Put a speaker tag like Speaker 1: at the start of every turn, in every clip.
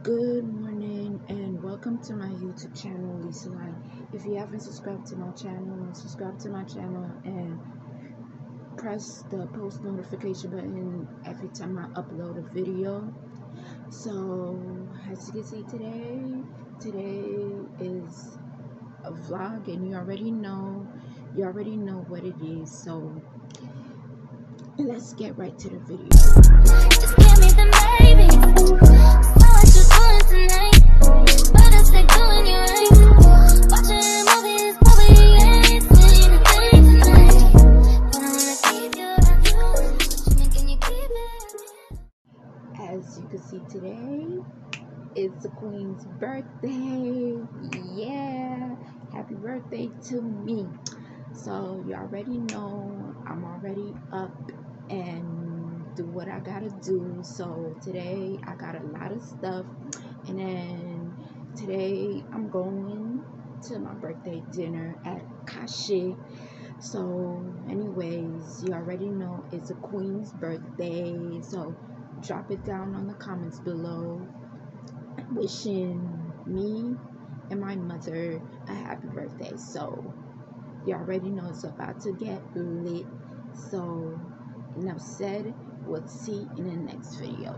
Speaker 1: Good morning and welcome to my YouTube channel, Lisa Line. If you haven't subscribed to my channel, subscribe to my channel and press the post notification button every time I upload a video. So as you can see today is a vlog, and you already know what it is. So let's get right to the video.
Speaker 2: Just give me the baby. What you doing tonight? What is they doing you right? Watching movies, probably ain't seen a thing tonight. But I wanna keep you around you. What you making you keep it?
Speaker 1: As you can see today, it's the Queen's birthday. Yeah, happy birthday to me. So you already know I'm already up and do what I gotta do. So today I got a lot of stuff, and then today I'm going to my birthday dinner at Kashi. So anyways, you already know it's a Queen's birthday, so drop it down on the comments below wishing me and my mother a happy birthday. So you already know it's about to get lit. So enough said, we'll see in the next video.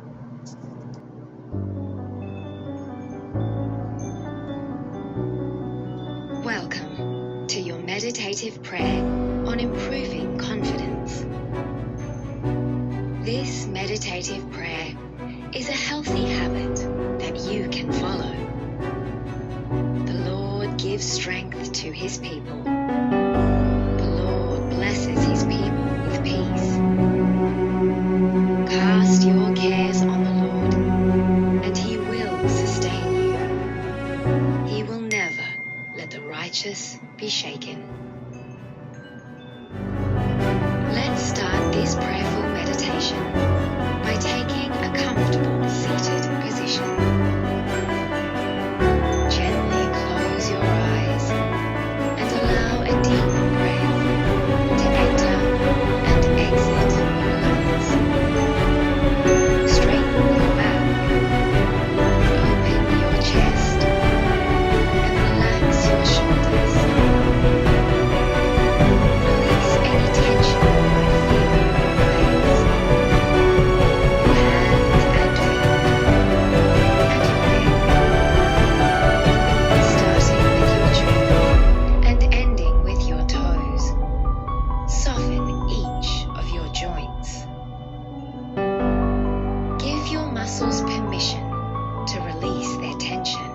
Speaker 3: Welcome to your meditative prayer on improving confidence. This meditative prayer is a healthy habit that you can follow. The Lord gives strength to His people. The Lord blesses His people with peace. Cast your cares on the Lord, and He will sustain you. He will never let the righteous be shaken. Let's start this prayerful meditation by taking a comfortable seated position. Gently close your eyes and allow a deep breath to enter and exit your lungs. Straighten your back, open your chest, and relax your shoulders. Release any tension you might feel in your legs, your hands and feet, and your neck. Starting with your jaw and ending with your toes. Soften each of your joints. Give your muscles permission to release their tension.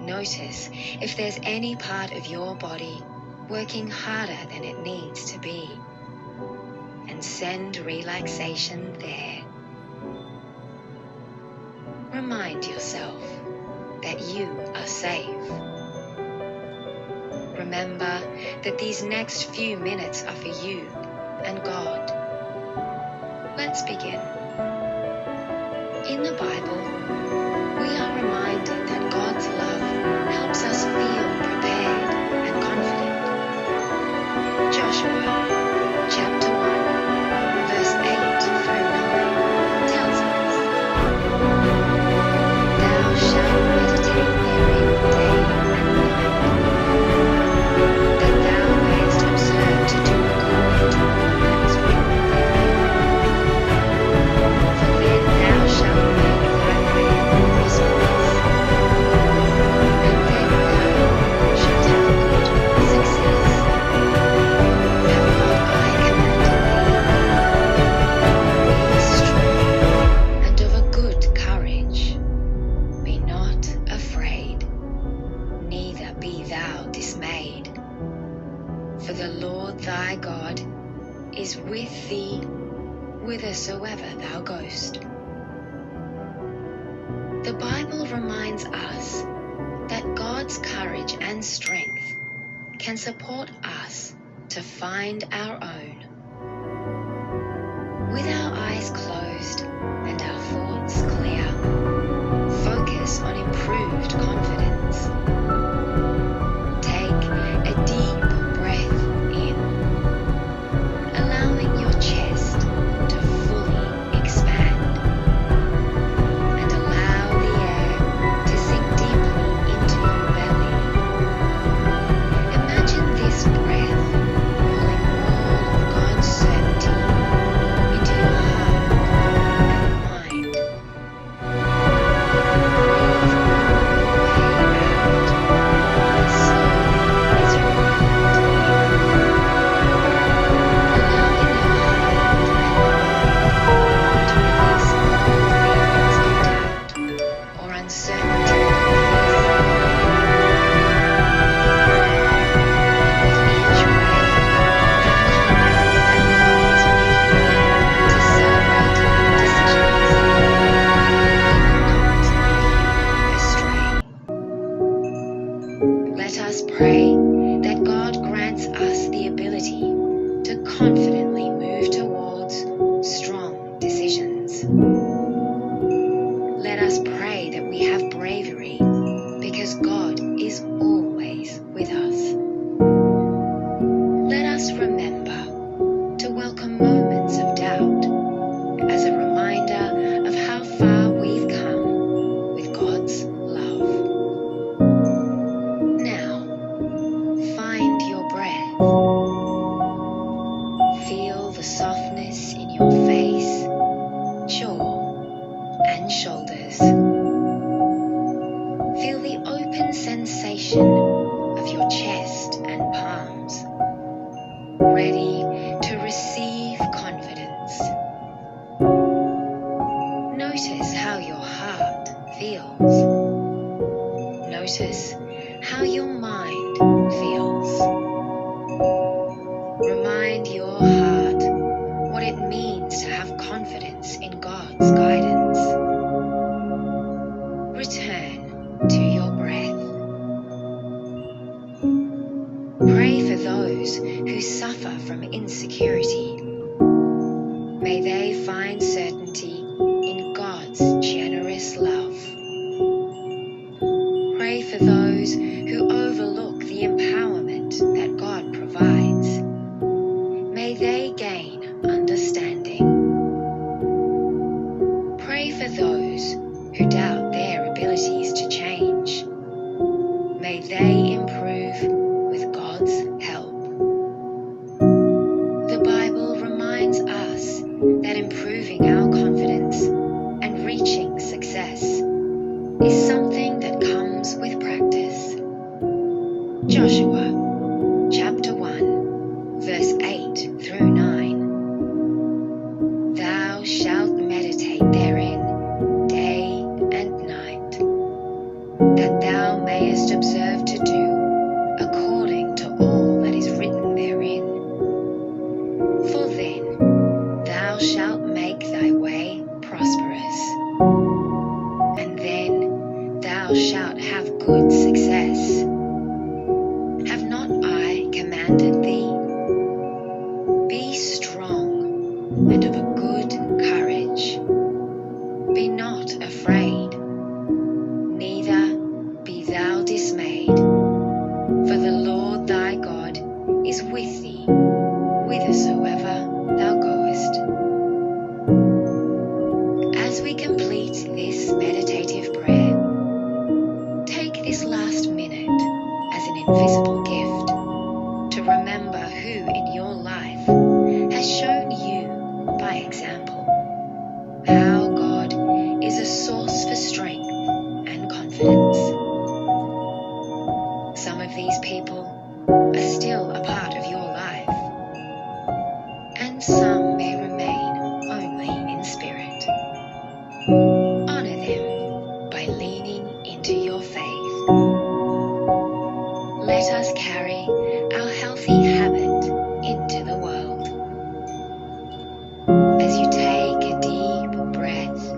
Speaker 3: Notice if there's any part of your body working harder than it needs to be, and send relaxation there. Remind yourself that you are safe. Remember that these next few minutes are for you and God. Let's begin. In the Bible, we are reminded that God's love helps us feel prepared and confident. Joshua chapter 1, verse 8 through 9 tells us, "Thou shalt meditate therein day and night, that thou mayest observe to do according to all that is written therein. For then thou shalt make thy way prosperous, and then thou shalt have good success. Have not I commanded thee? Be strong and of a good courage. Be not afraid, neither be thou dismayed. For the Lord thy God is with thee whithersoever thou goest." The Bible reminds us that God's courage and strength can support us to find our own. With our eyes closed and our thoughts clear, focus on improved confidence. Take a deep breath in, allowing your chest to fully expand, and allow us pray that we have bravery, because God is always with us. Let us remember to welcome moments of doubt as a reminder of how far we've come with God's love. Now, find your breath. Feel the softness in your face, jaw, and shoulders. Feel the open sensation of your chest and palms, ready to receive confidence. Notice how your heart feels. Notice how your mind feels. Remind your heart what it means to have confidence in God's guidance. Return to your breath. Pray for those who suffer from insecurity. May they find certainty in God's generous love. Pray for those who overlook the empowerment that God provides. May they gain understanding. Pray for those who doubt their abilities to change. May they improve with God's help. The Bible reminds us that improving our confidence and reaching success is something that comes with practice. Joshua chapter 1 verse 8 through 9. Thou shalt meditate therein day and night, that thou mayest observe to do according to all that is written therein. For then thou shalt make thy way prosperous, and then thou shalt have good success. Have not I commanded thee? Be strong and of a good courage. Be not afraid, neither be thou dismayed, for the Lord thy God is with thee whithersoever thou goest. As we complete this meditative prayer, take this last minute as an invisible gift to remember who in your life has shown you by example how God is a source for strength and confidence. Some of these people are still a part of your life, and some may remain only in spirit. Honor them by leaning into your faith. Let us carry our healthy habit into the world. As you take a deep breath,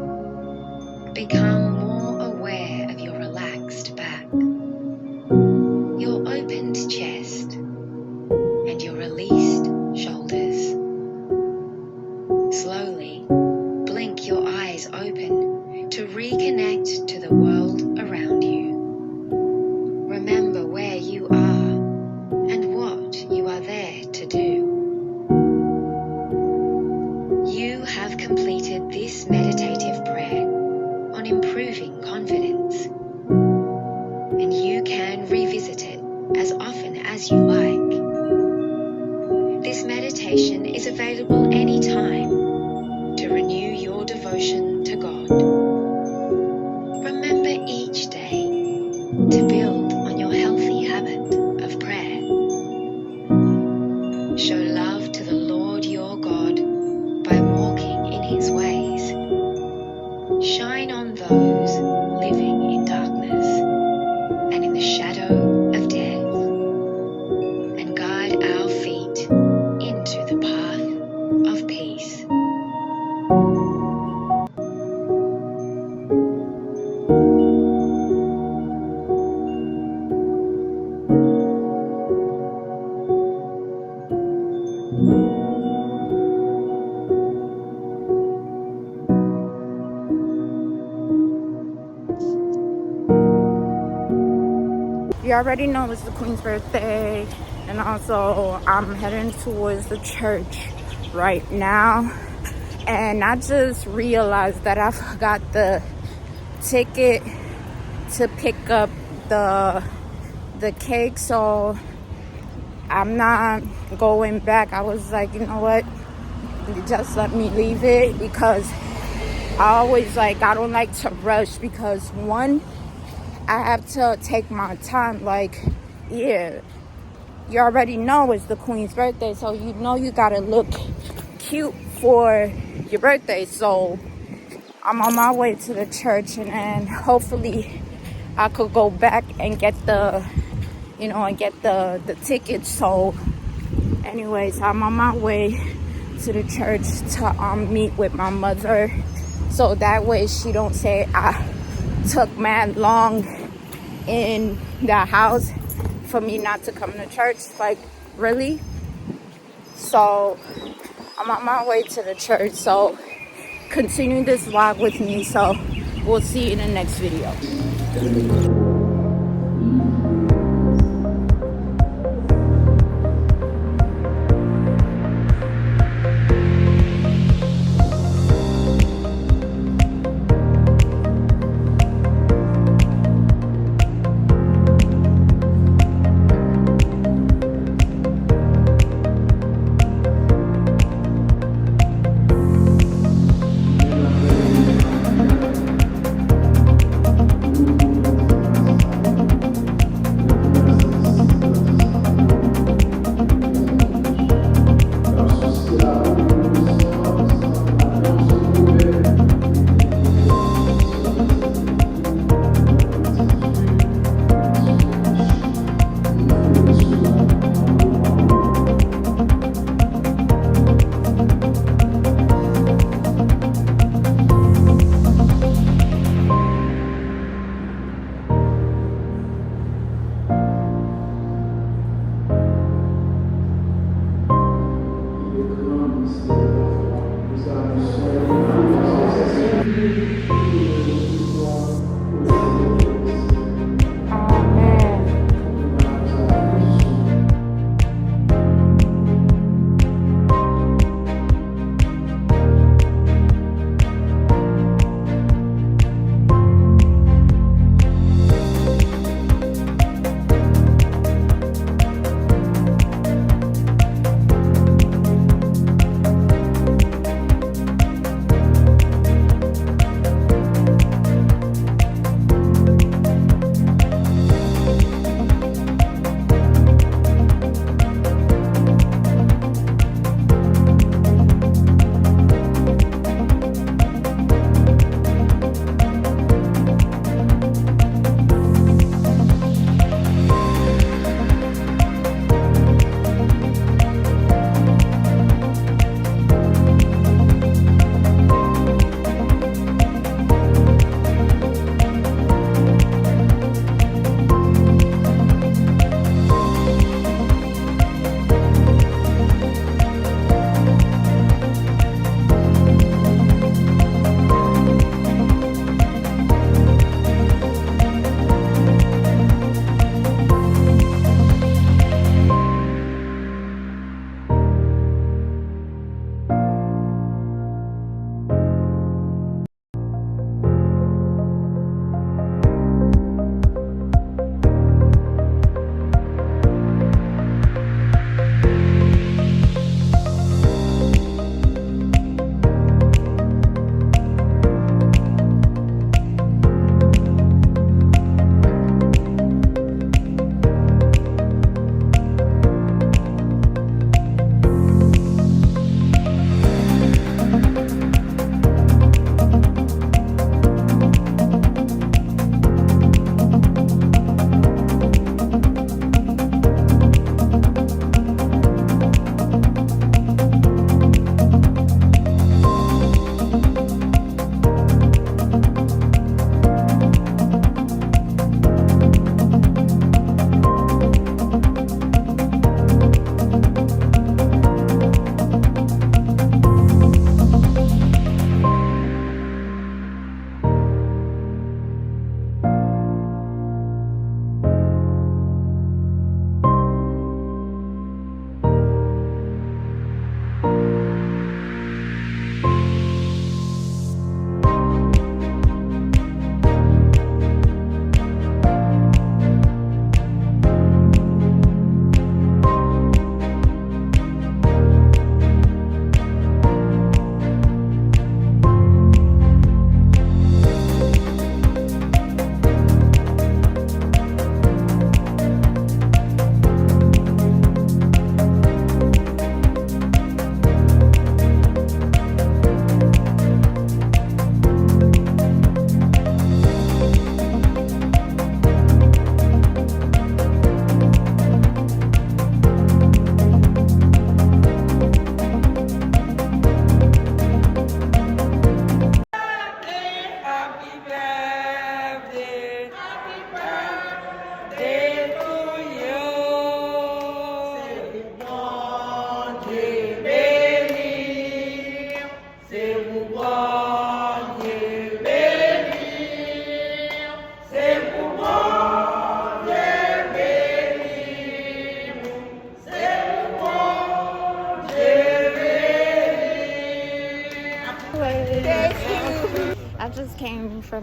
Speaker 3: become more aware of your relaxed back, your opened chest, and your released shoulders. Slowly blink your eyes open to reconnect to the world around you. Remember where you are and what you are there to do. You have completed this meditative prayer on improving confidence, and you can revisit it as often as you like. This meditation is available anytime to renew your devotion to God. Remember each day to build on your healthy habit of prayer. Show love to the Lord your God by walking in his ways. Shine on those living in darkness and in the shadow of death, and guide our feet into the path of peace.
Speaker 1: You already know it's the Queen's birthday, and also I'm heading towards the church right now. And I just realized that I forgot the ticket to pick up the cake, so I'm not going back. I was like, you know what, just let me leave it, because I don't like to rush, because one, I have to take my time. Like, yeah, you already know it's the Queen's birthday, so you know you gotta look cute for your birthday. So I'm on my way to the church, and then hopefully I could go back and get the ticket. So anyways, I'm on my way to the church to meet with my mother, so that way she don't say I took mad long in the house for me not to come to church. Like, really? So I'm on my way to the church, so continue this vlog with me. So we'll see you in the next video.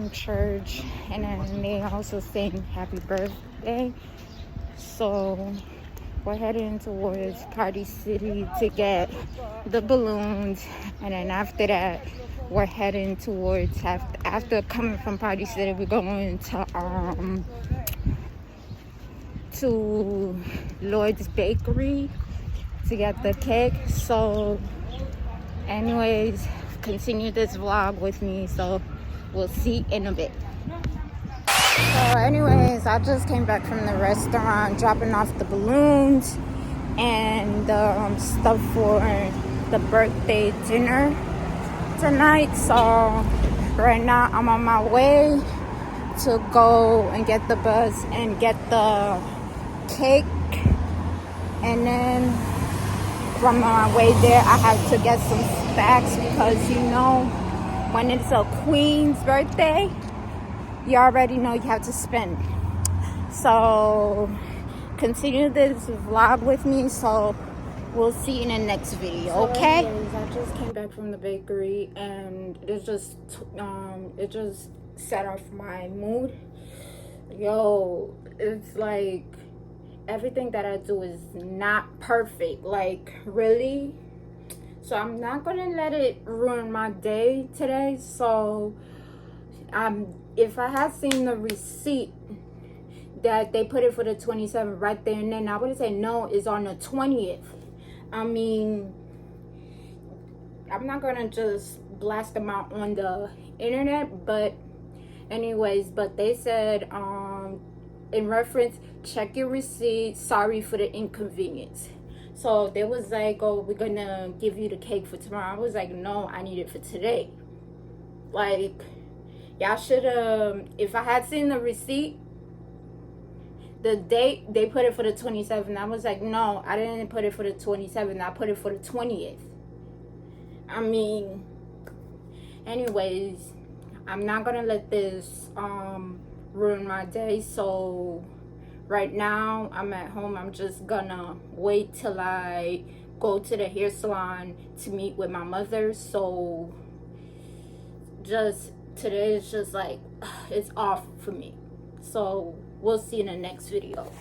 Speaker 4: from church, and then they also sing happy birthday. So we're heading towards Party City to get the balloons, and then after that we're heading towards, after coming from Party City, we're going to Lloyd's Bakery to get the cake. So anyways, continue this vlog with me, so we'll see in a bit. So anyways, I just came back from the restaurant, dropping off the balloons and stuff for the birthday dinner tonight. So right now I'm on my way to go and get the bus and get the cake, and then from my way there I have to get some snacks, because you know when it's a queen's birthday, you already know you have to spend. So continue this vlog with me, so we'll see you in the next video, okay? So anyways, I just came back from the bakery, and it just set off my mood. Yo, it's like everything that I do is not perfect, like really. So I'm not gonna let it ruin my day today. So if I had seen the receipt that they put it for the 27th right there and then, I would have said no, it's on the 20th. I mean, I'm not gonna just blast them out on the internet, but anyways, but they said in reference, check your receipt, sorry for the inconvenience. So they was like, oh, we're gonna give you the cake for tomorrow. I was like, no, I need it for today. Like, y'all should have, if I had seen the receipt, the date they put it for the 27th, I was like, no, I didn't put it for the 27th, I put it for the 20th. I mean, anyways, I'm not gonna let this ruin my day. So right now I'm at home. I'm just gonna wait till I go to the hair salon to meet with my mother. So just today is just like, it's off for me. So we'll see in the next video.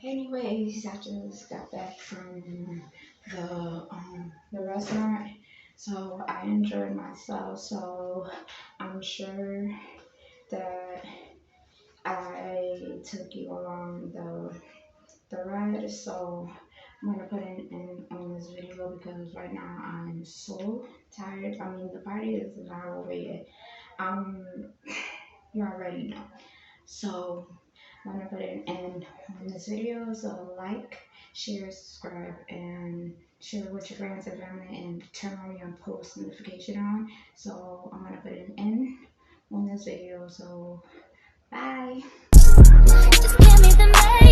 Speaker 1: Anyways, I just got back from the restaurant, so I enjoyed myself. So I'm sure that I took you along the ride. So I'm gonna put in on this video because right now I'm so tired. I mean, the party is not over yet. Um, you already know. So I'm gonna put it in on this video. So like, share, subscribe, and share it with your friends and family, and turn on your post notification on. So I'm gonna put it in on this video. So bye.
Speaker 2: Just give me the